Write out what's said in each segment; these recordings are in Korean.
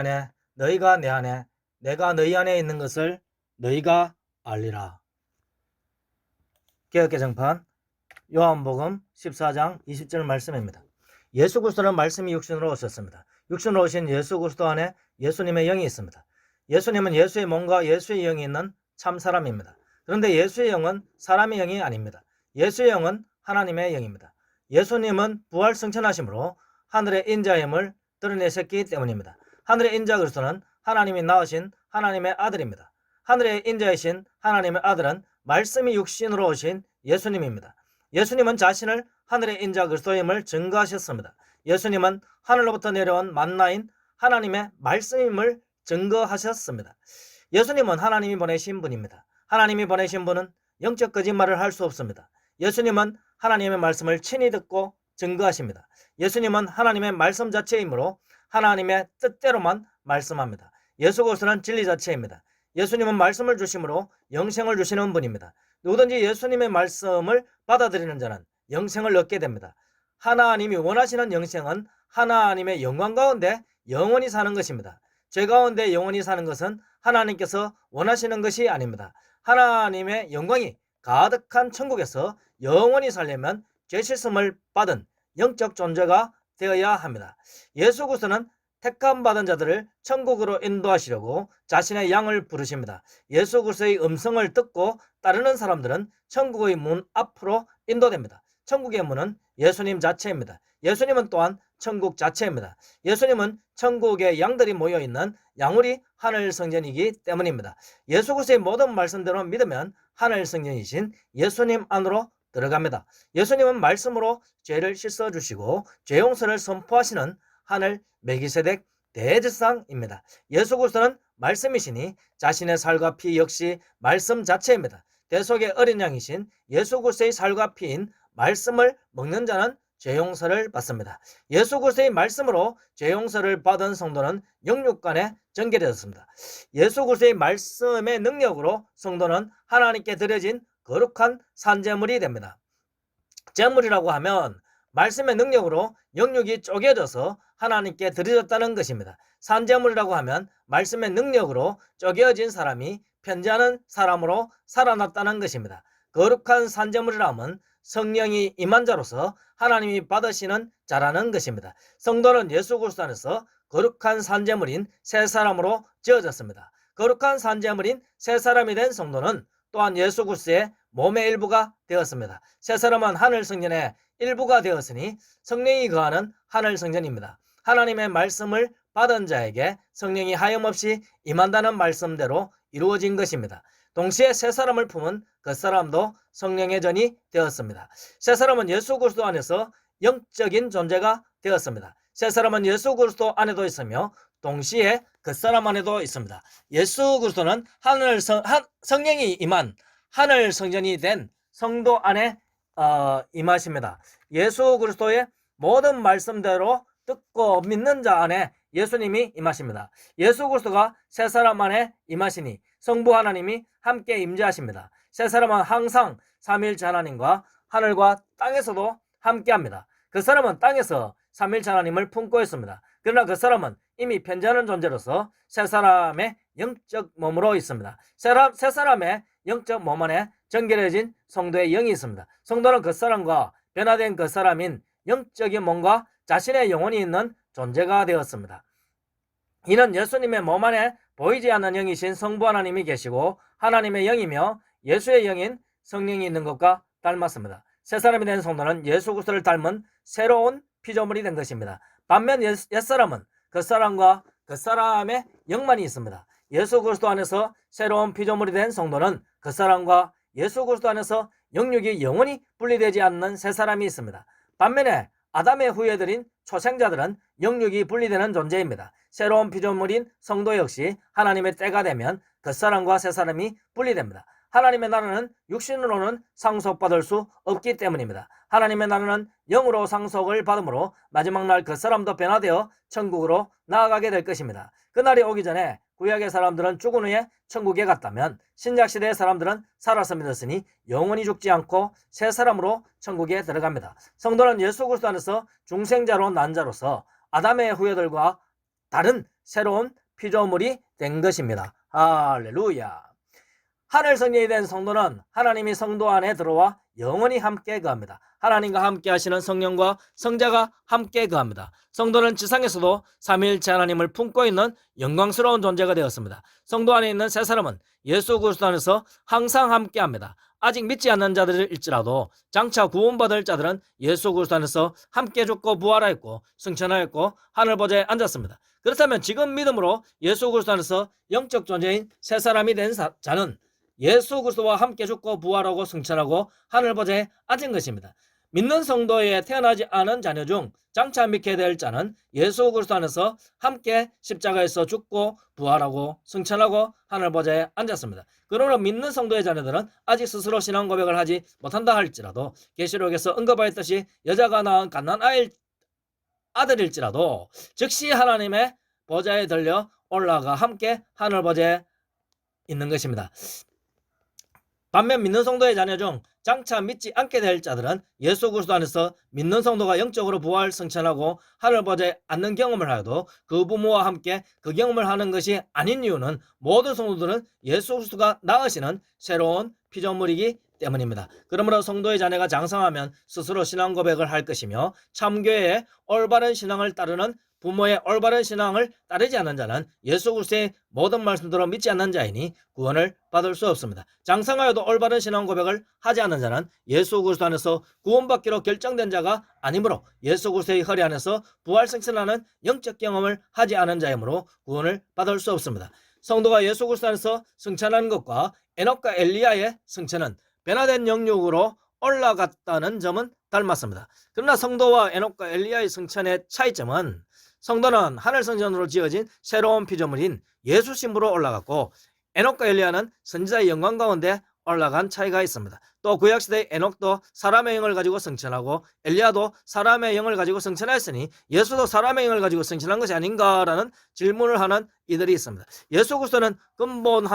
안에 너희가 내 안에 내가 너희 안에 있는 것을 너희가 알리라. 개역개정판 요한복음 14장 20절 말씀입니다. 예수 그리스도는 말씀이 육신으로 오셨습니다. 육신으로 오신 예수 그리스도 안에 예수님의 영이 있습니다. 예수님은 예수의 몸과 예수의 영이 있는 참 사람입니다. 그런데 예수의 영은 사람의 영이 아닙니다. 예수의 영은 하나님의 영입니다. 예수님은 부활 승천하심으로 하늘의 인자임을 드러내셨기 때문입니다. 하늘의 인자 그리스도는 하나님이 낳으신 하나님의 아들입니다. 하늘의 인자이신 하나님의 아들은 말씀이 육신으로 오신 예수님입니다. 예수님은 자신을 하늘의 인자 그리스도임을 증거하셨습니다. 예수님은 하늘로부터 내려온 만나인 하나님의 말씀임을 증거하셨습니다. 예수님은 하나님이 보내신 분입니다. 하나님이 보내신 분은 영적 거짓말을 할 수 없습니다. 예수님은 하나님의 말씀을 친히 듣고 증거하십니다. 예수님은 하나님의 말씀 자체이므로 하나님의 뜻대로만 말씀합니다. 예수 그리스도는 진리 자체입니다. 예수님은 말씀을 주심으로 영생을 주시는 분입니다. 누구든지 예수님의 말씀을 받아들이는 자는 영생을 얻게 됩니다. 하나님이 원하시는 영생은 하나님의 영광 가운데 영원히 사는 것입니다. 죄 가운데 영원히 사는 것은 하나님께서 원하시는 것이 아닙니다. 하나님의 영광이 가득한 천국에서 영원히 살려면 죄 씻음을 받은 영적 존재가 되어야 합니다. 예수 그리스도는 택함 받은 자들을 천국으로 인도하시려고 자신의 양을 부르십니다. 예수 그리스도의 음성을 듣고 따르는 사람들은 천국의 문 앞으로 인도됩니다. 천국의 문은 예수님 자체입니다. 예수님은 또한 천국 자체입니다. 예수님은 천국의 양들이 모여있는 양우리 하늘 성전이기 때문입니다. 예수 그리스도의 모든 말씀대로 믿으면 하늘 성전이신 예수님 안으로 들어갑니다. 예수님은 말씀으로 죄를 씻어주시고 죄 용서를 선포하시는 하늘 멜기세덱 대제사장입니다. 예수 그리스도는 말씀이시니 자신의 살과 피 역시 말씀 자체입니다. 대속의 어린 양이신 예수 그리스도의 살과 피인 말씀을 먹는 자는 죄 용서를 받습니다. 예수 그리스도의 말씀으로 죄 용서를 받은 성도는 영육간에 정결해졌습니다. 예수 그리스도의 말씀의 능력으로 성도는 하나님께 드려진 거룩한 산제물이 됩니다. 제물이라고 하면 말씀의 능력으로 영육이 쪼개져서 하나님께 드려졌다는 것입니다. 산제물이라고 하면 말씀의 능력으로 쪼개어진 사람이 편지하는 사람으로 살아났다는 것입니다. 거룩한 산제물이라면 성령이 임한 자로서 하나님이 받으시는 자라는 것입니다. 성도는 예수 그리스도 안에서 거룩한 산제물인 새 사람으로 지어졌습니다. 거룩한 산제물인 새 사람이 된 성도는 또한 예수 그리스도의 몸의 일부가 되었습니다. 새 사람은 하늘 성전의 일부가 되었으니 성령이 거하는 하늘 성전입니다. 하나님의 말씀을 받은 자에게 성령이 하염없이 임한다는 말씀대로 이루어진 것입니다. 동시에 새 사람을 품은 그 사람도 성령의 전이 되었습니다. 새 사람은 예수 그리스도 안에서 영적인 존재가 되었습니다. 새 사람은 예수 그리스도 안에도 있으며 동시에 그 사람 안에도 있습니다. 예수 그리스도는 성령이 임한 하늘 성전이 된 성도 안에 임하십니다. 예수 그리스도의 모든 말씀대로 듣고 믿는 자 안에 예수님이 임하십니다. 예수 그리스도가 새 사람 안에 임하시니 성부 하나님이 함께 임재하십니다. 새 사람은 항상 삼위일체 하나님과 하늘과 땅에서도 함께합니다. 그 사람은 땅에서 삼위일체 하나님을 품고 있습니다. 그러나 그 사람은 이미 편지하는 존재로서 새 사람의 영적 몸으로 있습니다. 새 사람의 영적 몸 안에 정결해진 성도의 영이 있습니다. 성도는 그 사람과 변화된 그 사람인 영적인 몸과 자신의 영혼이 있는 존재가 되었습니다. 이는 예수님의 몸 안에 보이지 않는 영이신 성부 하나님이 계시고 하나님의 영이며 예수의 영인 성령이 있는 것과 닮았습니다. 새 사람이 된 성도는 예수 그리스도를 닮은 새로운 피조물이 된 것입니다. 반면 옛사람은 그 사람과 그 사람의 영만이 있습니다. 예수 그리스도 안에서 새로운 피조물이 된 성도는 그 사람과 예수 그리스도 안에서 영육이 영원히 분리되지 않는 새 사람이 있습니다. 반면에 아담의 후예들인 초생자들은 영육이 분리되는 존재입니다. 새로운 피조물인 성도 역시 하나님의 때가 되면 그 사람과 새 사람이 분리됩니다. 하나님의 나라는 육신으로는 상속받을 수 없기 때문입니다. 하나님의 나라는 영으로 상속을 받으므로 마지막 날 그 사람도 변화되어 천국으로 나아가게 될 것입니다. 그날이 오기 전에 구약의 사람들은 죽은 후에 천국에 갔다면 신약시대의 사람들은 살아서 믿었으니 영원히 죽지 않고 새 사람으로 천국에 들어갑니다. 성도는 예수 그리스도 안에서 중생자로 난 자로서 아담의 후예들과 다른 새로운 피조물이 된 것입니다. 할렐루야. 하늘 성전이 된 성도는 하나님이 성도 안에 들어와 영원히 함께 거합니다. 하나님과 함께 하시는 성령과 성자가 함께 거합니다. 성도는 지상에서도 삼위일체 하나님을 품고 있는 영광스러운 존재가 되었습니다. 성도 안에 있는 세 사람은 예수 그리스도 안에서 항상 함께합니다. 아직 믿지 않는 자들일지라도 장차 구원받을 자들은 예수 그리스도 안에서 함께 죽고 부활하였고 승천하였고 하늘 보좌에 앉았습니다. 그렇다면 지금 믿음으로 예수 그리스도 안에서 영적 존재인 세 사람이 된 자는 예수 그리스도와 함께 죽고 부활하고 승천하고 하늘 보좌에 앉은 것입니다. 믿는 성도에 태어나지 않은 자녀 중 장차 믿게 될 자는 예수 그리스도 안에서 함께 십자가에서 죽고 부활하고 승천하고 하늘 보좌에 앉았습니다. 그러므로 믿는 성도의 자녀들은 아직 스스로 신앙 고백을 하지 못한다 할지라도 계시록에서 언급하였듯이 여자가 낳은 갓난아이 아들일지라도 즉시 하나님의 보좌에 들려 올라가 함께 하늘 보좌에 있는 것입니다. 반면 믿는 성도의 자녀 중 장차 믿지 않게 될 자들은 예수 그리스도 안에서 믿는 성도가 영적으로 부활 승천하고 하늘 보좌에 앉는 경험을 하여도 그 부모와 함께 그 경험을 하는 것이 아닌 이유는 모든 성도들은 예수 그리스도가 낳으시는 새로운 피조물이기 때문입니다. 그러므로 성도의 자녀가 장성하면 스스로 신앙 고백을 할 것이며 참교회의 올바른 신앙을 따르는 부모의 올바른 신앙을 따르지 않는 자는 예수 그리스도의 모든 말씀대로 믿지 않는 자이니 구원을 받을 수 없습니다. 장성하여도 올바른 신앙 고백을 하지 않는 자는 예수 그리스도 안에서 구원받기로 결정된 자가 아니므로 예수 그리스도의 허리 안에서 부활 승천하는 영적 경험을 하지 않은 자이므로 구원을 받을 수 없습니다. 성도가 예수 그리스도 안에서 승천하는 것과 에녹과 엘리야의 승천은 변화된 영육으로 올라갔다는 점은 닮았습니다. 그러나 성도와 에녹과 엘리야의 승천의 차이점은 성도는 하늘 성전으로 지어진 새로운 피조물인 예수 신부로 올라갔고 에녹과 엘리야는 선지자의 영광 가운데 올라간 차이가 있습니다. 또 구약시대의 에녹도 사람의 영을 가지고 승천하고 엘리야도 사람의 영을 가지고 승천하였으니 예수도 사람의 영을 가지고 승천한 것이 아닌가라는 질문을 하는 이들이 있습니다. 예수 그리스도는 근본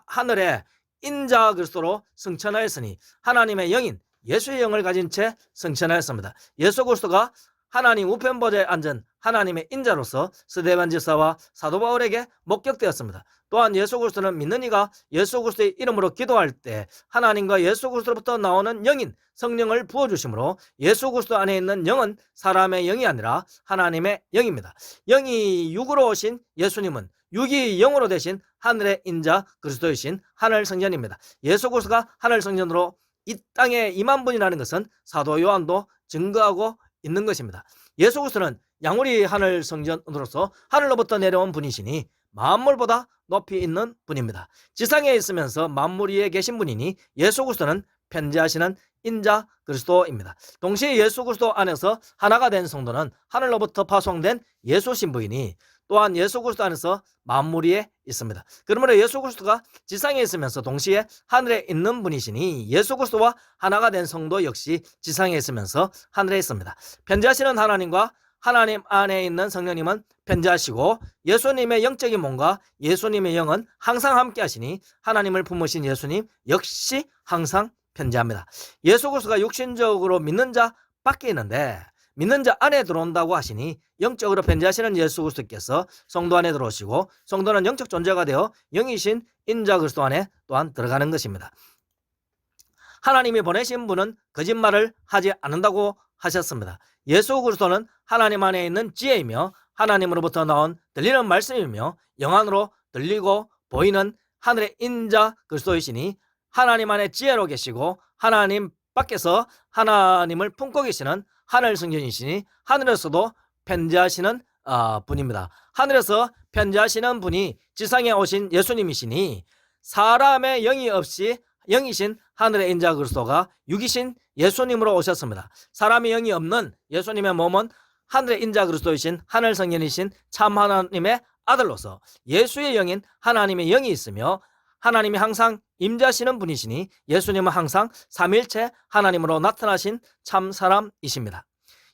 하늘에 인자 그리스도로 승천하였으니 하나님의 영인 예수의 영을 가진 채 승천하였습니다. 예수 그리스도가 하나님 우편 보좌에 앉은 하나님의 인자로서 스데반 집사와 사도 바울에게 목격되었습니다. 또한 예수 그리스도는 믿는 이가 예수 그리스도의 이름으로 기도할 때 하나님과 예수 그리스도로부터 나오는 영인 성령을 부어주심으로 예수 그리스도 안에 있는 영은 사람의 영이 아니라 하나님의 영입니다. 영이 육으로 오신 예수님은 육이 영으로 되신 하늘의 인자 그리스도이신 하늘 성전입니다. 예수 그리스도가 하늘 성전으로 이 땅에 임한 분이라는 것은 사도 요한도 증거하고 있는 것입니다. 예수 그리스도는 양우리 하늘 성전으로서 하늘로부터 내려온 분이시니 만물보다 높이 있는 분입니다. 지상에 있으면서 만물 위에 계신 분이니 예수 그리스도는 편지하시는 인자 그리스도입니다. 동시에 예수 그리스도 안에서 하나가 된 성도는 하늘로부터 파송된 예수 신부이니 또한 예수 그리스도 안에서 만물 위에 있습니다. 그러므로 예수 그리스도가 지상에 있으면서 동시에 하늘에 있는 분이시니 예수 그리스도와 하나가 된 성도 역시 지상에 있으면서 하늘에 있습니다. 편지하시는 하나님과 하나님 안에 있는 성령님은 편지하시고 예수님의 영적인 몸과 예수님의 영은 항상 함께 하시니 하나님을 품으신 예수님 역시 항상 편지합니다. 예수 그리스도가 육신적으로 믿는 자 밖에 있는데 믿는 자 안에 들어온다고 하시니 영적으로 편지하시는 예수 그리스도께서 성도 안에 들어오시고 성도는 영적 존재가 되어 영이신 인자 그리스도 안에 또한 들어가는 것입니다. 하나님이 보내신 분은 거짓말을 하지 않는다고 하셨습니다. 예수 그리스도는 하나님 안에 있는 지혜이며 하나님으로부터 나온 들리는 말씀이며 영안으로 들리고 보이는 하늘의 인자 그리스도이시니 하나님 안에 지혜로 계시고 하나님 밖에서 하나님을 품고 계시는 하늘 성전이시니 하늘에서도 편지하시는 분입니다. 하늘에서 편지하시는 분이 지상에 오신 예수님이시니 사람의 영이 없이 영이신 하늘의 인자 그리스도가 육이신 예수님으로 오셨습니다. 사람의 영이 없는 예수님의 몸은 하늘의 인자 그리스도이신 하늘 성전이신 참 하나님의 아들로서 예수의 영인 하나님의 영이 있으며 하나님이 항상 임재하시는 분이시니 예수님은 항상 삼위일체 하나님으로 나타나신 참 사람이십니다.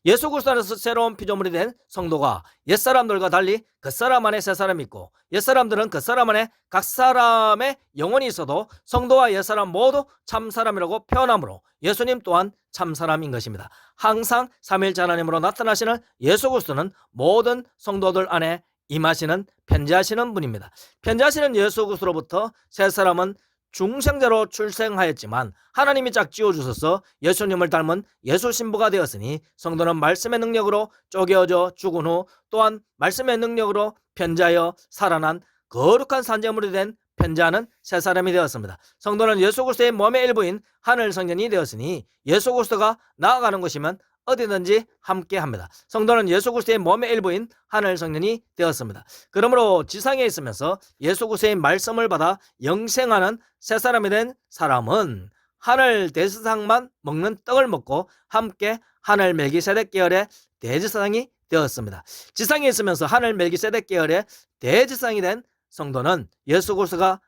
예수 그리스도 안에서 새로운 피조물이 된 성도가 옛사람들과 달리 겉사람 안에 새사람이 있고 옛사람들은 겉사람 안에 각 사람의 영혼이 있어도 성도와 옛사람 모두 참사람이라고 표현하므로 예수님 또한 참사람인 것입니다. 항상 삼위일체 하나님으로 나타나시는 예수 그리스도는 모든 성도들 안에 임하시는 편지하시는 분입니다. 편지하시는 예수 그리스도로부터 세 사람은 중생자로 출생하였지만 하나님이 짝지어 주셔서 예수님을 닮은 예수 신부가 되었으니 성도는 말씀의 능력으로 쪼개어져 죽은 후 또한 말씀의 능력으로 편지하여 살아난 거룩한 산재물이 된 편지하는 세 사람이 되었습니다. 성도는 예수 그리스도의 몸의 일부인 하늘 성전이 되었으니 예수 그리스도가 나아가는 곳이면 어디든지 함께합니다. 성도는 예수 그리스도의 몸의 일부인 하늘 성전이 되었습니다. 그러므로 지상에 있으면서 예수 그리스도의 말씀을 받아 영생하는 세 사람이 된 사람은 하늘 대제사장만 먹는 떡을 먹고 함께 하늘 멜기세덱 계열의 대제사장이 되었습니다. 지상에 있으면서 하늘 멜기세덱 계열의 대제사장이 된 성도는 예수 그리스도가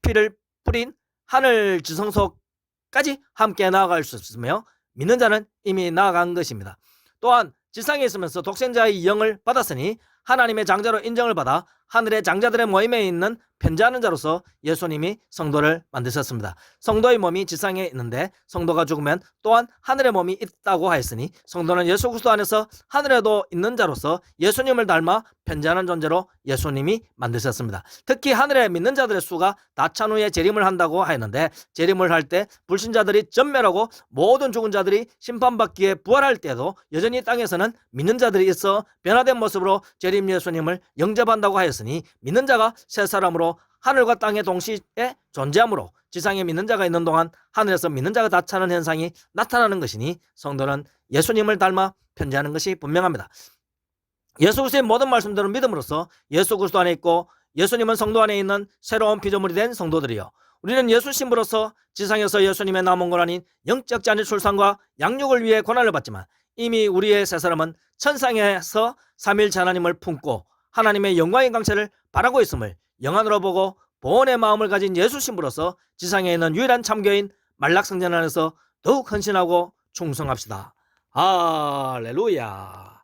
피를 뿌린 하늘 지성소까지 함께 나아갈 수 있으며 믿는 자는 이미 나아간 것입니다. 또한 지상에 있으면서 독생자의 영을 받았으니 하나님의 장자로 인정을 받아 하늘의 장자들의 모임에 있는 편지하는 자로서 예수님이 성도를 만드셨습니다. 성도의 몸이 지상에 있는데 성도가 죽으면 또한 하늘의 몸이 있다고 하였으니 성도는 예수 그리스도 안에서 하늘에도 있는 자로서 예수님을 닮아 편지하는 존재로 예수님이 만드셨습니다. 특히 하늘에 믿는 자들의 수가 다 찬 후에 재림을 한다고 하였는데 재림을 할 때 불신자들이 전멸하고 모든 죽은 자들이 심판받기에 부활할 때도 여전히 땅에서는 믿는 자들이 있어 변화된 모습으로 재림 예수님을 영접한다고 하였으니 믿는 자가 새 사람으로 하늘과 땅의 동시에 존재하므로 지상에 믿는 자가 있는 동안 하늘에서 믿는 자가 다 차는 현상이 나타나는 것이니 성도는 예수님을 닮아 편지하는 것이 분명합니다. 예수 그리스도의 모든 말씀들은 믿음으로써 예수 그리스도 안에 있고 예수님은 성도 안에 있는 새로운 피조물이 된 성도들이요, 우리는 예수 신부로서 지상에서 예수님의 남은 고난인 영적 자녀 출산과 양육을 위해 고난을 받지만 이미 우리의 새 사람은 천상에서 삼위일체 하나님을 품고 하나님의 영광의 강세를 바라고 있음을 영안으로 보고 보온의 마음을 가진 예수 신부로서 지상에 있는 유일한 참교인 만락성전 안에서 더욱 헌신하고 충성합시다. 할렐루야.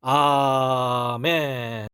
아멘.